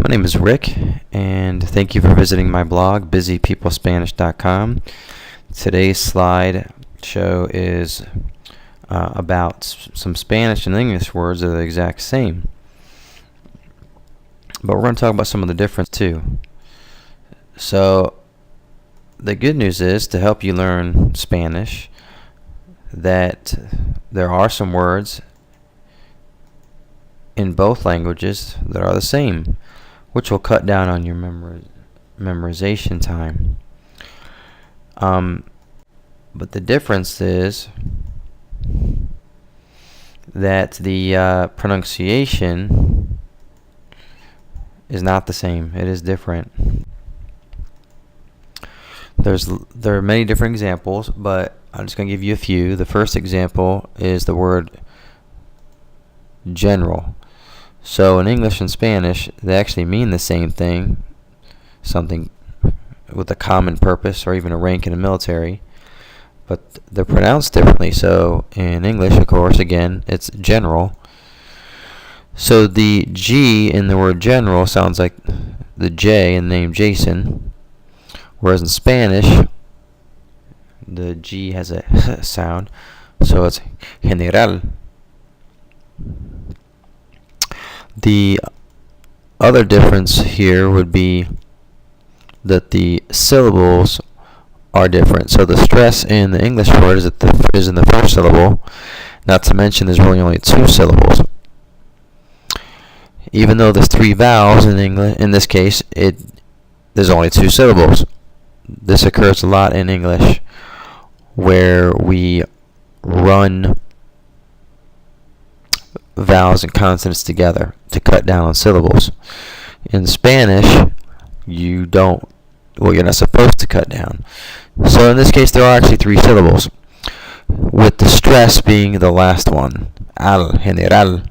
My name is Rick, and thank you for visiting my blog, busypeoplespanish.com. Today's slide show is about some Spanish and English words that are the exact same. But we're going to talk about some of the difference too. So, the good news is, to help you learn Spanish, that there are some words in both languages that are the same, which will cut down on your memorization time. But the difference is that the pronunciation is not the same. It is different. There are many different examples, but I'm just going to give you a few. The first example is the word general. So in English and Spanish, they actually mean the same thing, something with a common purpose or even a rank in the military, but they're pronounced differently. So in English, of course, again, it's general. So the G in the word general sounds like the J in the name Jason, whereas in Spanish, the G has a H sound, so it's general. The other difference here would be that the syllables are different. So the stress in the English word is in the first syllable, not to mention there's really only two syllables. Even though there's three vowels in English, in this case, there's only two syllables. This occurs a lot in English, where we run vowels and consonants together to cut down on syllables. In Spanish, you're not supposed to cut down. So in this case, there are actually three syllables, with the stress being the last one, al, general.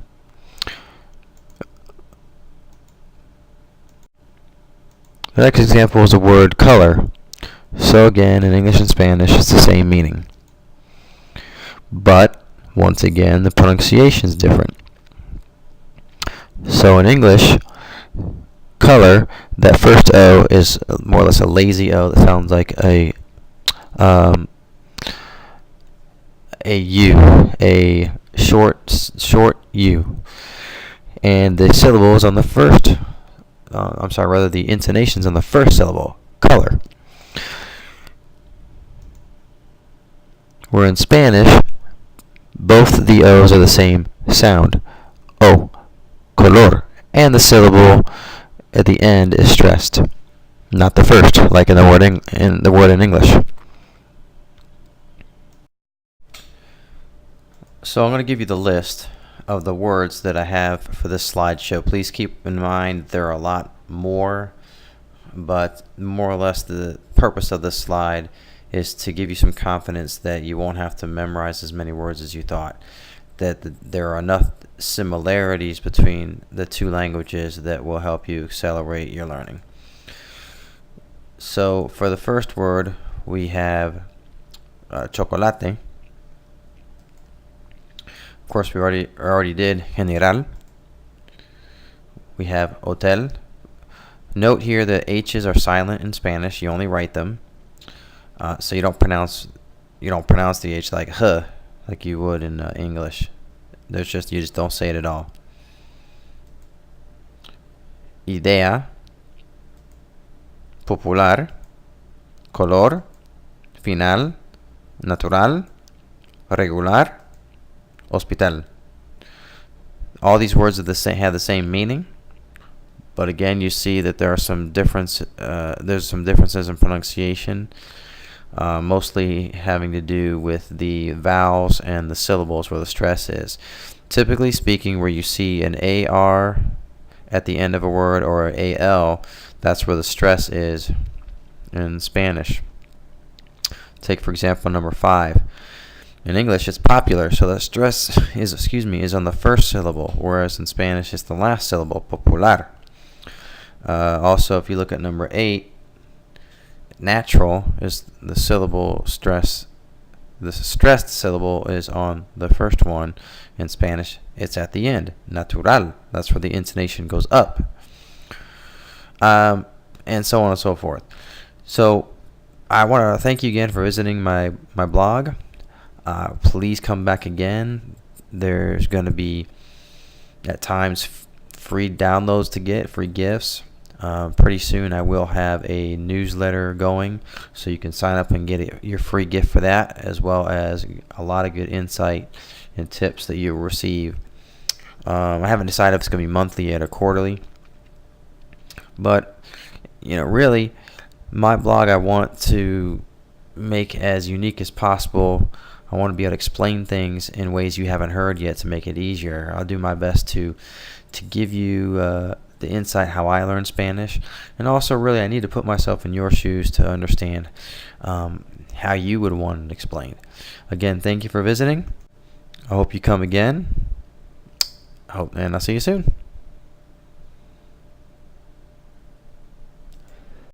The next example is the word color. So again, in English and Spanish, it's the same meaning. But, once again, the pronunciation is different. So in English, color, that first O is more or less a lazy O that sounds like a U, a short U. And the syllables on the first, the intonations on the first syllable, color. Where in Spanish, both the O's are the same sound, O, color, and the syllable at the end is stressed, not the first, like in the word in English. So I'm going to give you the list of the words that I have for this slideshow. Please keep in mind there are a lot more, but more or less the purpose of this slide is to give you some confidence that you won't have to memorize as many words as you thought, that there are enough similarities between the two languages that will help you accelerate your learning. So for the first word, we have chocolate. Of course, we already did general. We have hotel. Note here that H's are silent in Spanish. You only write them. So you don't pronounce the H like huh, like you would in English. You just don't say it at all. Idea, popular, color, final, natural, regular, hospital. All these words have the same meaning, but again, you see that there are some differences in pronunciation. Mostly having to do with the vowels and the syllables where the stress is. Typically speaking, where you see an AR at the end of a word or an AL, that's where the stress is in Spanish. Take, for example, number 5. In English, it's popular, so the stress is on the first syllable, whereas in Spanish, it's the last syllable, popular. Also, if you look at number 8, natural is the syllable stress. The stressed syllable is on the first one. In Spanish, it's at the end. Natural. That's where the intonation goes up. and so on and so forth. So I want to thank you again for visiting my blog. Please come back again. There's going to be at times free downloads to get, free gifts. Pretty soon I will have a newsletter going, so you can sign up and get your free gift for that, as well as a lot of good insight and tips that you'll receive. I haven't decided if it's going to be monthly yet or quarterly, but really, my blog I want to make as unique as possible. I want to be able to explain things in ways you haven't heard yet to make it easier. I'll do my best to give you the insight how I learned Spanish, and also really I need to put myself in your shoes to understand how you would want it explained. Again, thank you for visiting. I hope you come again. And I'll see you soon.